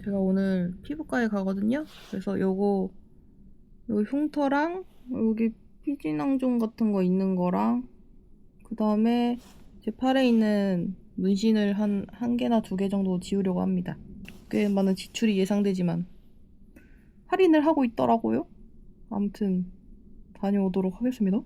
제가 오늘 피부과에 가거든요. 그래서 요거 요 흉터랑 여기 피지낭종 같은 거 있는 거랑 그 다음에 제 팔에 있는 문신을 한 개나 두 개 정도 지우려고 합니다. 꽤 많은 지출이 예상되지만 할인을 하고 있더라고요. 아무튼 다녀오도록 하겠습니다.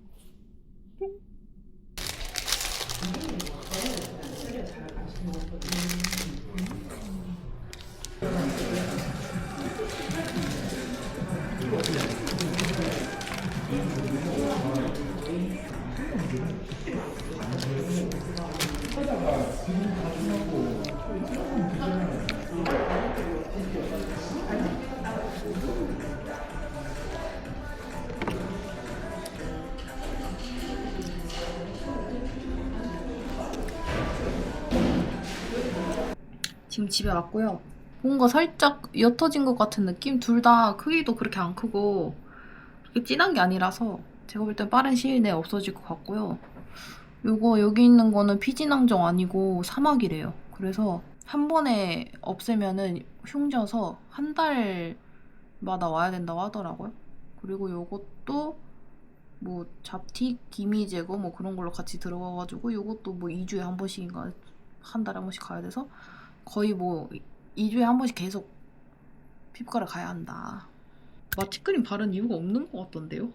지금 집에 왔고요. 뭔가 살짝 옅어진 것 같은 느낌? 둘 다 크기도 그렇게 안 크고 그렇게 진한 게 아니라서 제가 볼 땐 빠른 시일 내에 없어질 것 같고요. 요거 여기 있는 거는 피진낭정 아니고 사막이래요. 그래서 한 번에 없애면은 흉져서 한 달마다 와야 된다고 하더라고요. 그리고 요것도 뭐 잡틱, 기미 제거 뭐 그런 걸로 같이 들어가가지고 요것도 뭐 2주에 한 번씩인가 한 달에 한 번씩 가야 돼서 거의 뭐 2주에 한 번씩 계속 피부과를 가야 한다. 마취크림 바른 이유가 없는 것 같던데요?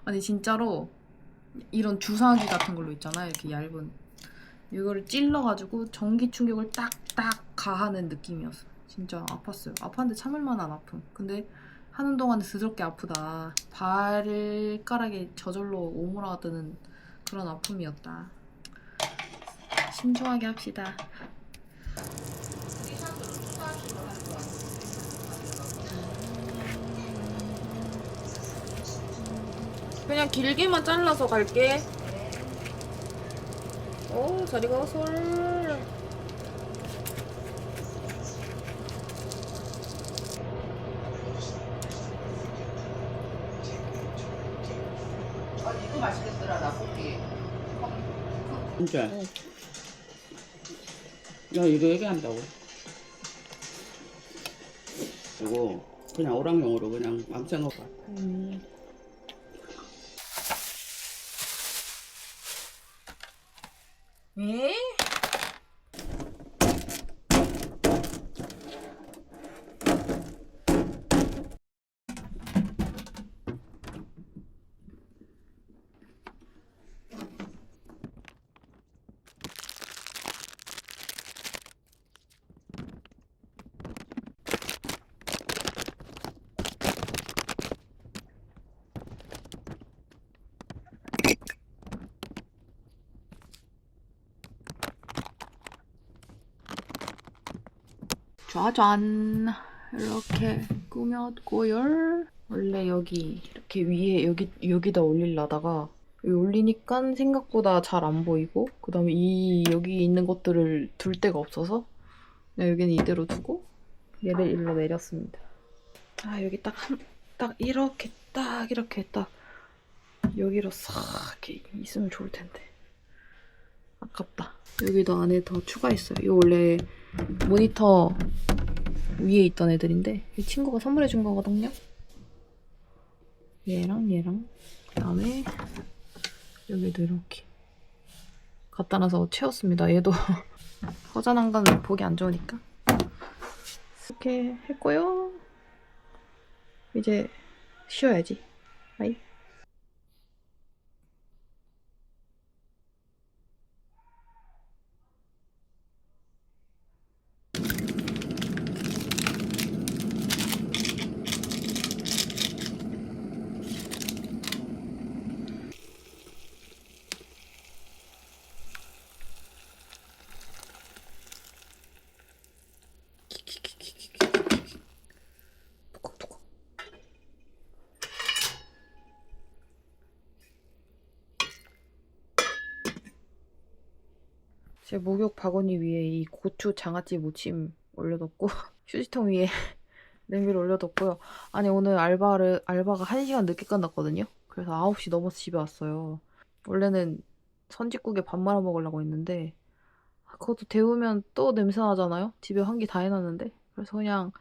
아니 진짜로 이런 주사기 같은 걸로 있잖아요. 이렇게 얇은 이거를 찔러가지고 전기 충격을 딱딱 가하는 느낌이었어. 진짜 아팠어요. 아팠는데 참을 만한 아픔. 근데 하는 동안에 스스럽게 아프다. 발가락에 저절로 오므라가 뜨는 그런 아픔이었다. 신중하게 합시다. 그냥 길게만 잘라서 갈게. 오, 잘 익었어. 이거 맛있겠더라, 라볶이. 진짜? 야, 이거 얘기한다고. 이거 그냥 오락용으로 그냥 아무 생각 없어. 에? 짜잔, 이렇게 꾸몄고요. 원래 여기 이렇게 위에 여기다 올리려다가 여기 올리니까 생각보다 잘 안 보이고 그 다음에 여기 있는 것들을 둘 데가 없어서 그냥 여기는 이대로 두고 얘를 일로 내렸습니다. 아, 여기 딱 이렇게 딱 여기로 싹 이렇게 있으면 좋을 텐데 아깝다. 여기도 안에 더 추가했어요. 이거 원래 모니터 위에 있던 애들인데 이 친구가 선물해준 거거든요. 얘랑 그 다음에 여기도 이렇게 갖다 놔서 채웠습니다. 얘도 허전한 건 보기 안 좋으니까 이렇게 했고요. 이제 쉬어야지. 아이. 뚜껑. 제 목욕 바구니 위에 이 고추 장아찌 무침 올려뒀고 휴지통 위에 냄비를 올려뒀고요. 아니 오늘 알바가 1시간 늦게 끝났거든요. 그래서 9시 넘어서 집에 왔어요. 원래는 선짓국에 밥 말아 먹으려고 했는데 그것도 데우면 또 냄새 나잖아요. 집에 환기 다 해놨는데 그래서 그냥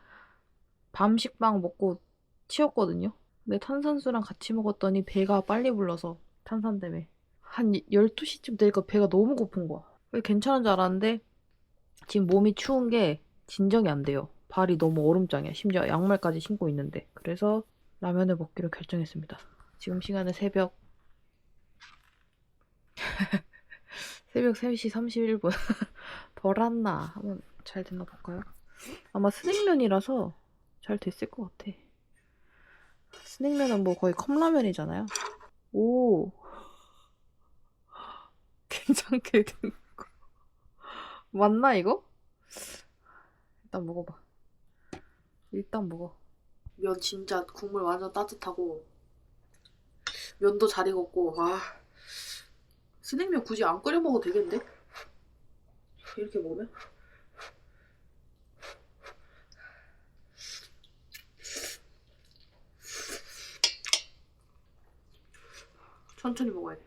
밤 식빵 먹고 치웠거든요. 근데 탄산수랑 같이 먹었더니 배가 빨리 불러서 탄산 때문에 한 12시쯤 되니까 배가 너무 고픈 거야. 괜찮은 줄 알았는데 지금 몸이 추운 게 진정이 안 돼요. 발이 너무 얼음장이야. 심지어 양말까지 신고 있는데. 그래서 라면을 먹기로 결정했습니다. 지금 시간은 새벽 3시 31분. 덜 왔나? 한번 잘 됐나 볼까요? 아마 스낵면이라서 잘 됐을 것 같아. 스낵면은 뭐 거의 컵라면이잖아요. 오. 괜찮게 된 거. 맞나 이거? 일단 먹어봐. 일단 먹어. 면 진짜 국물 완전 따뜻하고 면도 잘 익었고 아 스낵면 굳이 안 끓여 먹어도 되겠는데? 이렇게 먹으면? 천천히 먹어야 돼.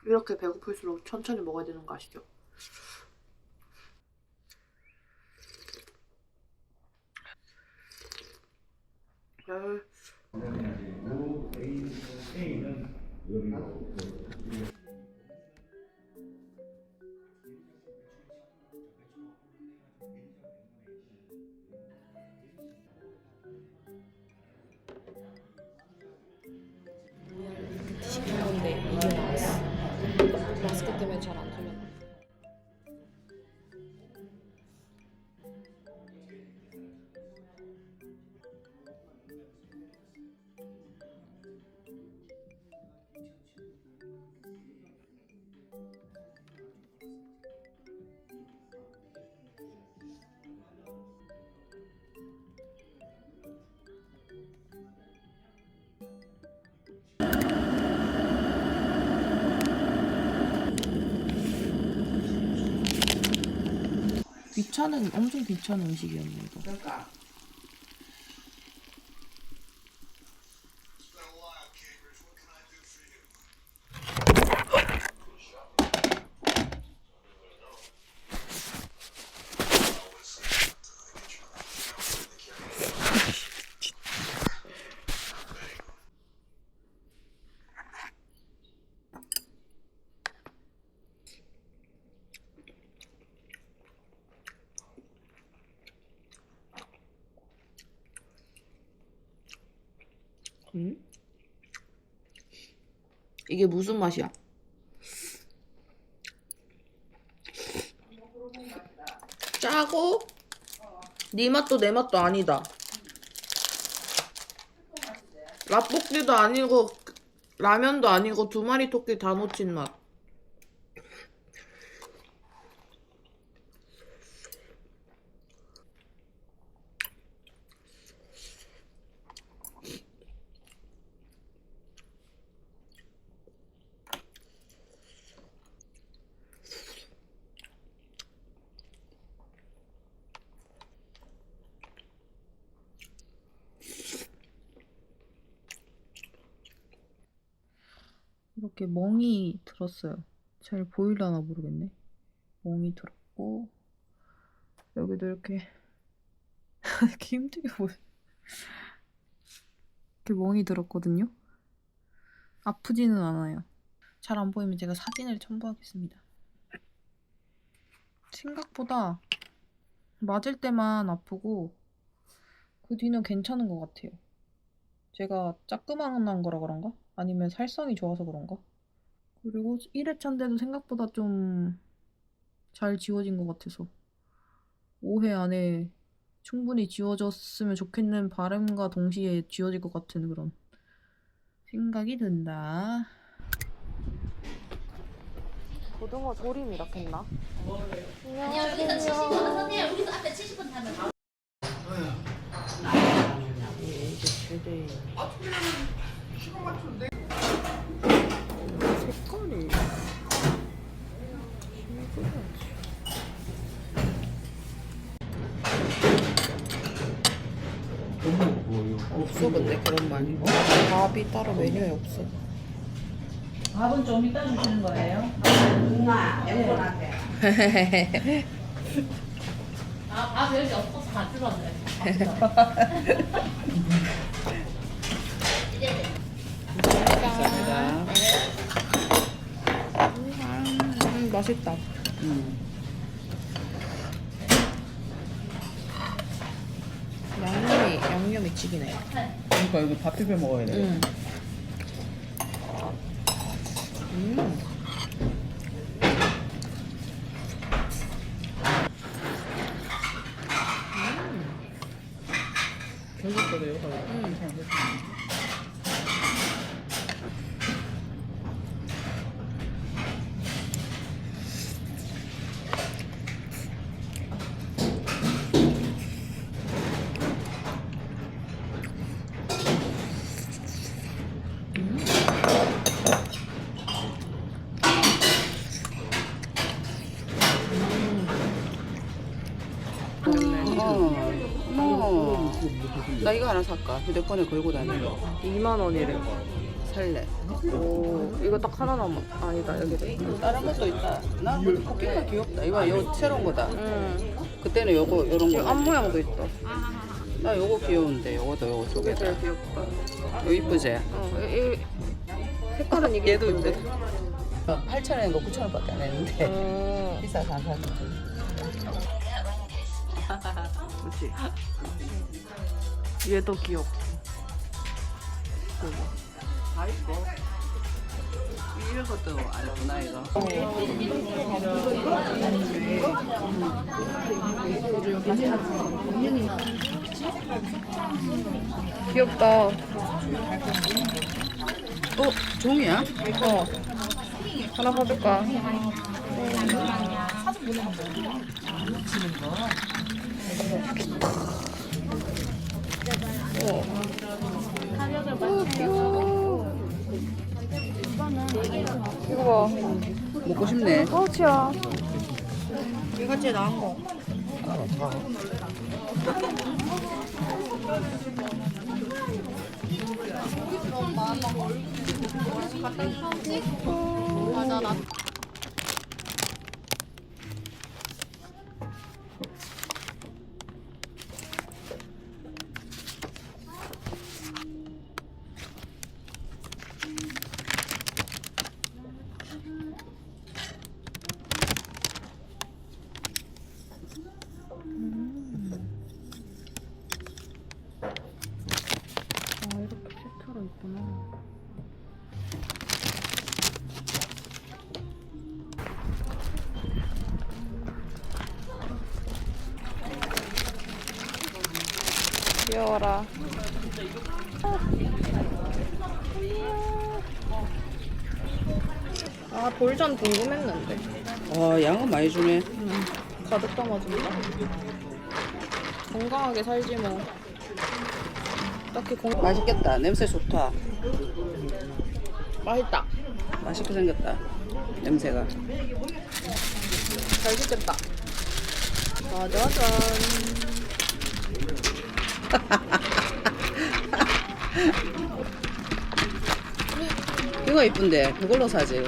이렇게 배고플수록 천천히 먹어야 되는 거 아시죠? 시킨 건데 이게 나왔어. 마스크 때문에 잘 안 들려. 엄청 귀찮은 음식이었네 이거. 그러니까 이게 무슨 맛이야? 짜고? 네 맛도 내 맛도 아니다. 라볶이도 아니고 라면도 아니고 두 마리 토끼 다 놓친 맛. 이렇게 멍이 들었어요. 잘 보이려나 모르겠네. 멍이 들었고 여기도 이렇게 이렇게 힘들게 보여. 이렇게 멍이 들었거든요. 아프지는 않아요. 잘 안 보이면 제가 사진을 첨부하겠습니다. 생각보다 맞을 때만 아프고 그 뒤는 괜찮은 것 같아요. 제가 짜끄만한 거라 그런가? 아니면 살성이 좋아서 그런가? 그리고 1회차인데도 생각보다 좀 잘 지워진 것 같아서 5회 안에 충분히 지워졌으면 좋겠는 바람과 동시에 지워질 것 같은 그런 생각이 든다. 고등어 조림 이렇게 했나? 여기서 70분 선생님 여기서 앞에 70분 타면 이게 최대 색깔이 없어. 근데 그런 말이 밥이 따로 메뉴에 없어. 밥은 좀 이따 주시는 거예요? 누나 엠본한테 아, 여기 없어서 다 줄었네. 감사합니다. 맛있다. 양념이 죽이네. 그러니까 여기 밥 비벼 먹어야 돼. 결국도 여기서 나 이거 하나 살까? 휴대폰에 걸고 다니는 2만 원이래. 살래. 오, 이거 딱 하나 남았. 아니다, 여기도 있다. 다른 것도 있다. 나 토끼가 귀엽다. 이거 새로운 거다. 응. 그때는 요런 지금 거. 앞 모양도 있다. 나 요거 귀여운데 요것도 요거 두 이게 개다. 제일 귀엽다. 요 이쁘지? 이 색깔은 이게 얘도 예쁜데. 이쁘다. 8,000원인가 9,000원밖에 안 했는데 비싸서 안 샀는데. 그렇지. 얘도 귀엽고. 다 이뻐. 이런 것도 안 예쁘나 이거? 귀엽다. 종이야? 하나 사줄까? 귀여워. 이거 봐. 먹고 싶네. 파우치야. 이거 제일 나은 거. 맞아, 나. 아, 이렇게 세트로 있구나. 귀여워라. 아, 돌전 궁금했는데. 양은 많이 주네. 가득 담아준다. 건강하게 살지 뭐. 딱히 맛있겠다. 냄새 좋다. 맛있다. 맛있게 생겼다. 냄새가. 잘 짓겠다. 짜자잔. 이거 이쁜데 그걸로 사지.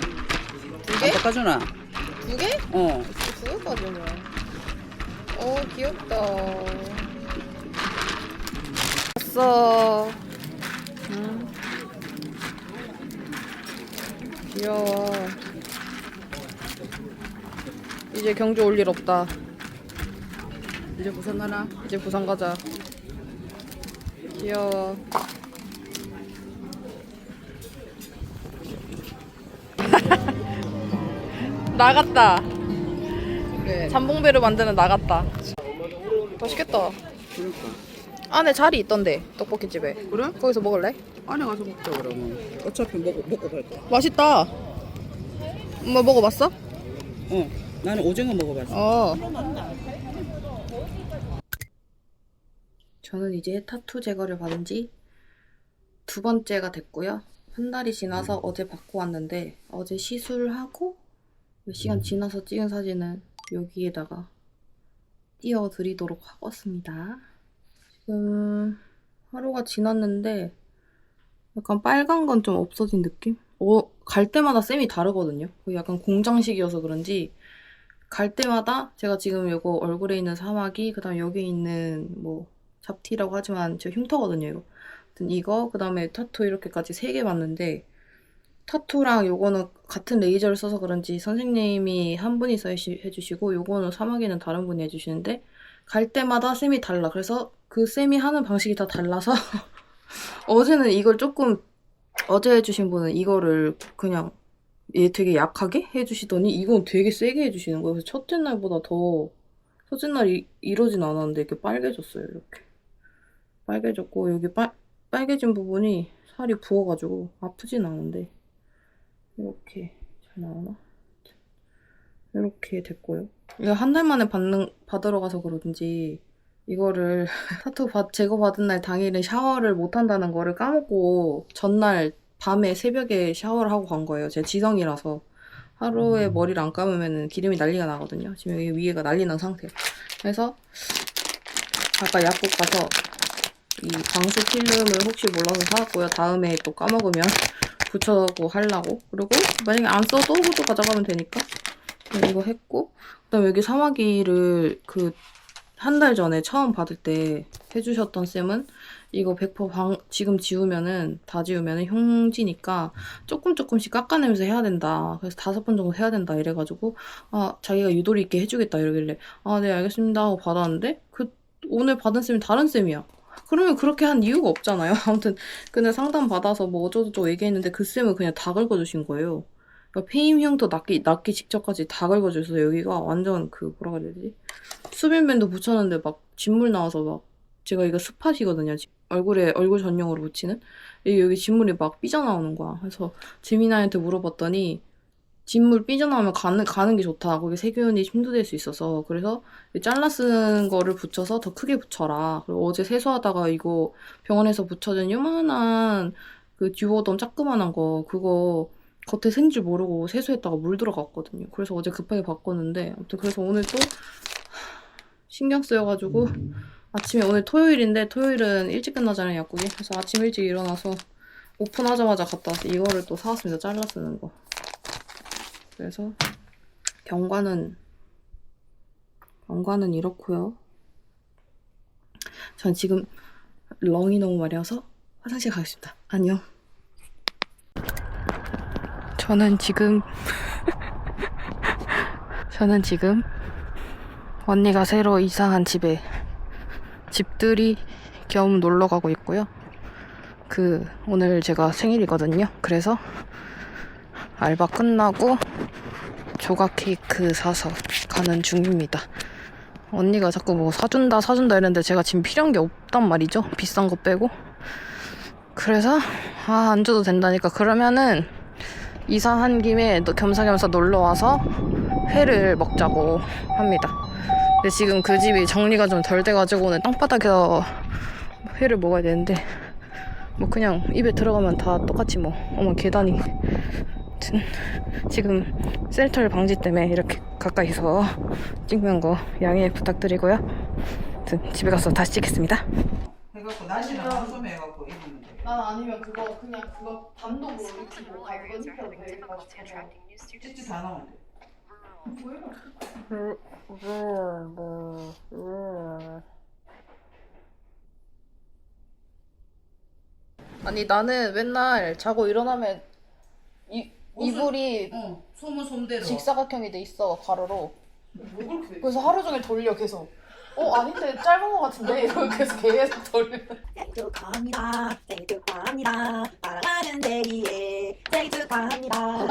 두 개? 안 깎아주나? 두 개? 어. 두 개까지는. 귀엽다. 왔어. 귀여워. 이제 경주 올 일 없다. 이제 부산 가나? 이제 부산 가자. 귀여워. 나갔다. 그래. 잠봉배를 만드는 나갔다. 맛있겠다. 그러니까. 안에 자리 있던데 떡볶이집에. 그래? 거기서 먹을래? 안에 가서 먹자 그러면. 어차피 먹고 갈 거야. 맛있다. 엄마 먹어봤어? 나는 오징어 먹어봤어. 저는 이제 타투 제거를 받은 지 2번째가 됐고요. 한 달이 지나서 어제 받고 왔는데 어제 시술하고 몇 시간 지나서 찍은 사진은 여기에다가 띄워드리도록 하겠습니다. 지금 하루가 지났는데 약간 빨간 건 좀 없어진 느낌? 갈 때마다 쌤이 다르거든요. 거의 약간 공장식이어서 그런지 갈 때마다 제가 지금 요거 얼굴에 있는 사마귀, 그 다음에 여기 있는 뭐 잡티라고 하지만 저 흉터거든요, 이거. 아무튼 이거, 그 다음에 타투 이렇게까지 3개 봤는데, 타투랑 요거는 같은 레이저를 써서 그런지 선생님이 한 분이서 해주시고, 요거는 사마귀는 다른 분이 해주시는데, 갈 때마다 쌤이 달라. 그래서 그 쌤이 하는 방식이 다 달라서, 어제는 이걸 조금, 어제 해주신 분은 이거를 그냥 얘 되게 약하게 해주시더니 이건 되게 세게 해주시는 거예요. 그래서 첫째 날보다 더 첫째 날 이러진 않았는데 이렇게 빨개졌어요. 이렇게 빨개졌고 여기 빨개진 부분이 살이 부어가지고 아프진 않은데 이렇게 잘 나오나? 이렇게 됐고요. 이거 한 달 만에 받으러 가서 그런지 이거를 타투 제거 받은 날 당일은 샤워를 못 한다는 거를 까먹고 전날 밤에 새벽에 샤워를 하고 간 거예요. 제가 지성이라서 하루에 머리를 안 감으면 기름이 난리가 나거든요. 지금 여기 위에가 난리 난 상태예요. 그래서 아까 약국 가서 이 방수 필름을 혹시 몰라서 사왔고요. 다음에 또 까먹으면 붙여고 하려고. 그리고 만약에 안 써도 호두 가져가면 되니까 이거 했고, 그다음에 여기 사마귀를 한 달 전에 처음 받을 때 해주셨던 쌤은 이거 100% 지금 다 지우면은 흉지니까 조금씩 깎아내면서 해야 된다. 그래서 5번 정도 해야 된다. 이래가지고, 자기가 유도리 있게 해주겠다. 이러길래, 네, 알겠습니다. 하고 받았는데, 오늘 받은 쌤이 다른 쌤이야. 그러면 그렇게 한 이유가 없잖아요. 아무튼, 근데 상담 받아서 뭐 어쩌고저쩌고 얘기했는데 그 쌤은 그냥 다 긁어주신 거예요. 그러니까 페임 흉터 낫기 직전까지 다 긁어줘서 여기가 완전 뭐라고 해야 되지? 수빈밴드 붙였는데 막 진물 나와서 막 제가 이거 스팟이거든요. 얼굴 전용으로 붙이는 여기 진물이 막 삐져나오는 거야. 그래서 재민아한테 물어봤더니 진물 삐져나오면 가는 게 좋다. 거기 세균이 침투될 수 있어서. 그래서 잘라 쓴 거를 붙여서 더 크게 붙여라. 그리고 어제 세수하다가 이거 병원에서 붙여준 요만한 듀오덤 조그만한 거 그거 겉에 샌 줄 모르고 세수했다가 물 들어갔거든요. 그래서 어제 급하게 바꿨는데 아무튼 그래서 오늘 또 신경 쓰여가지고 아침에 오늘 토요일인데 토요일은 일찍 끝나잖아요, 약국이. 그래서 아침 일찍 일어나서 오픈하자마자 갔다 와서 이거를 또 사왔습니다. 잘라 쓰는 거. 그래서 경과는 이렇고요. 전 지금 렁이 너무 마려서 화장실 가겠습니다. 안녕. 저는 지금 언니가 새로 이사한 집들이 겸 놀러 가고 있고요. 오늘 제가 생일이거든요. 그래서 알바 끝나고 조각 케이크 사서 가는 중입니다. 언니가 자꾸 뭐 사준다 이랬는데 제가 지금 필요한 게 없단 말이죠. 비싼 거 빼고. 그래서 안 줘도 된다니까 그러면은 이사한 김에 겸사겸사 놀러와서 회를 먹자고 합니다. 근데 지금 그 집이 정리가 좀 덜 돼가지고 오늘 땅바닥에서 회를 먹어야 되는데 뭐 그냥 입에 들어가면 다 똑같이 뭐 어머 계단이 지금 셀털 방지 때문에 이렇게 가까이서 찍는 거 양해 부탁드리고요. 집에 가서 다시 찍겠습니다. 해갖고 날씨는 한숨 해갖고 입으면 돼. 난 아니면 그거 단독으로 입히고 연습해도 돼. 찌찌 다 나오는데. 아니 나는 맨날 자고 일어나면 이불이 소문 솜대로. 직사각형이 돼 있어, 가로로. 그래서 하루 종일 돌려 계속. 아닌데 짧은 거 같은데? 이러고 계속 돌려. 생일 축하합니다. 생일 축하합니다. 사랑하는 대리에 생일 축하합니다.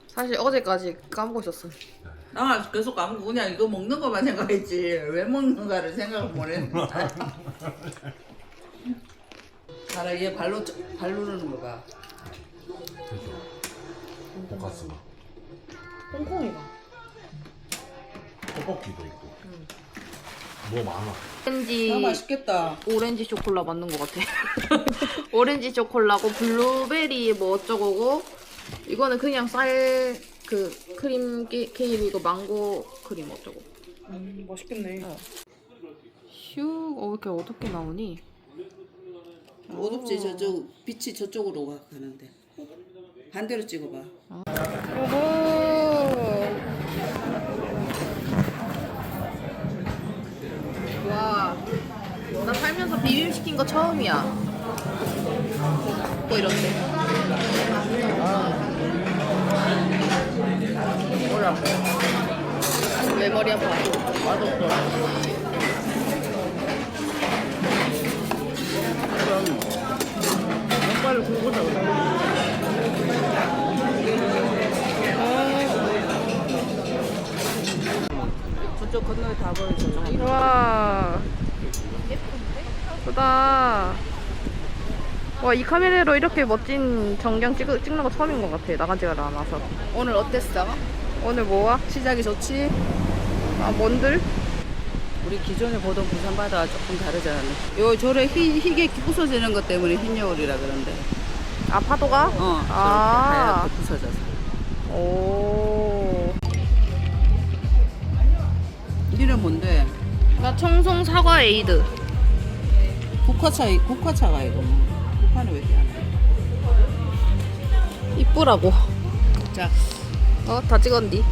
사실 어제까지 까먹고 있었어. 나 계속 까먹고 그냥 이거 먹는 것만 생각했지 왜 먹는가를 생각을 못 했는데. 봐라 얘 발로 누르는 거 봐. 돈가스가 콩콩이가. 떡볶이도 있고 뭐 많아. 맛있겠다. 오렌지 쇼콜라 맞는 것 같아. 오렌지 쇼콜라고 블루베리 뭐 어쩌고고 이거는 그냥 크림 케이크이고 망고 크림 어쩌고. 맛있겠네. 휴, 왜 이렇게 어둡게 나오니? 어둡지 저쪽 빛이 저쪽으로 가는데 반대로 찍어봐. 오호. 비빔시킨 거 처음이야. 뭐 이런데. 뭐라고? 왜 머리 아파? 맛없어. 그럼 족발을 굴고 잡아. 저쪽 건너에 다 보여줘. 와. 예쁘다. 와, 이 카메라로 이렇게 멋진 전경 찍는 거 처음인 것 같아. 나간 지가 많아서. 오늘 어땠어? 오늘 뭐야? 시작이 좋지? 아, 뭔들? 우리 기존에 보던 부산 바다가 조금 다르잖아. 요 저래 희게 부서지는 것 때문에 흰여울이라 그런데. 아, 파도가? 저렇게 아. 하얗게 부서져서. 오. 니는 뭔데? 나 청송 사과 에이드. 국화차가 이거. 국화는 왜 이렇게 안 해? 이쁘라고. 자, 다 찍었니?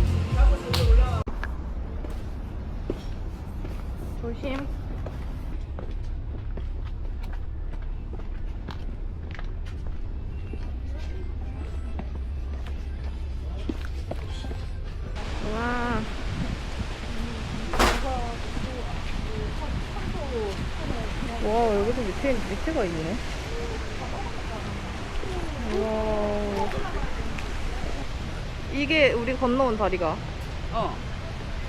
조심. 와. 와, 여기도 밑에가 있네. 와. 이게 우리 건너온 다리가.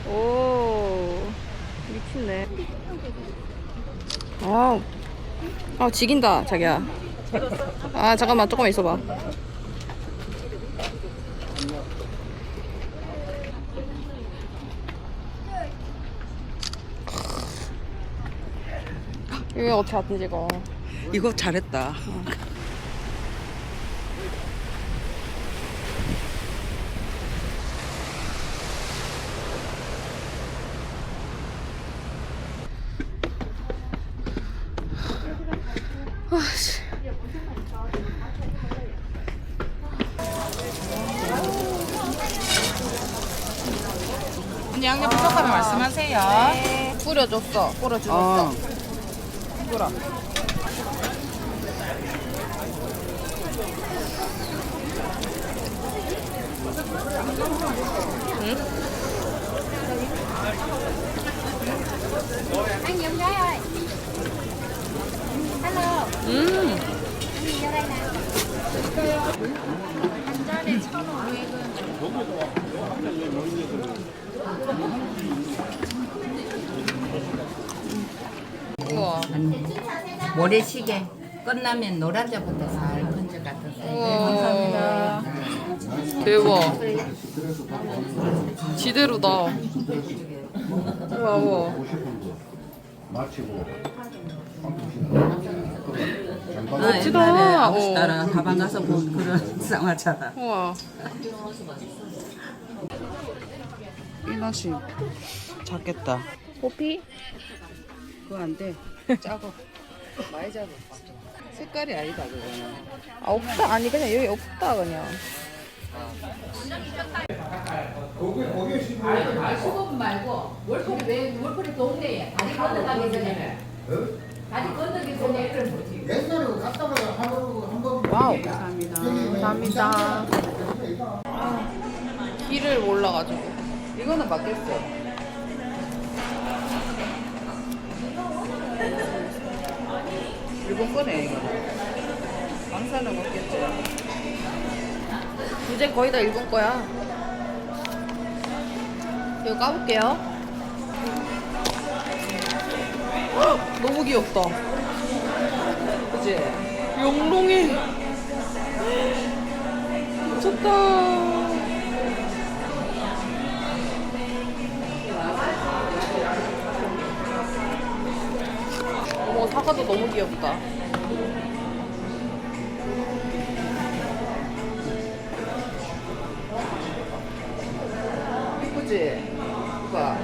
오. 미친네. 아, 지긴다, 자기야. 아, 잠깐만, 조금 있어봐. 이거 어떻게 안 찍어? 이거 잘했다. 언니 양념 부족하면 말씀하세요. 뿌려줬어. 뿌려주셨어. 뿌려. Anh nhiều gái ơi. Hello. Anh vô đây nè. Anh cho để 1,500원. 우와. 모래시계 끝나면 노란자부터 살 건져 같았어요. 우와. 대박. 지대로다. 우와, 우와. 멋지다. 아버지따라 가방 가서 본 그런 쌍화차다. 우와. 이맛이 작겠다. 호피? 그거 안 돼. 작어. 많이 작어. 색깔이 아니다 그거는. 아, 없다. 아니, 그냥 여기 없다, 그냥. 수업 말고 월풀이 왜 월풀이 동네에 다리 건너가기 전에 다리 건너기 전에 애를 보지. 와우. 감사합니다. 감사합니다. 길을 몰라가지고. 이거는 맞겠어. 일본 거네 이거. 방사는 없겠지. 이제 거의 다 읽은 거야. 이거 까볼게요. 헉, 너무 귀엽다. 그치? 영롱해. 미쳤다. 어머, 사과도 너무 귀엽다. 이쁘지? 봐.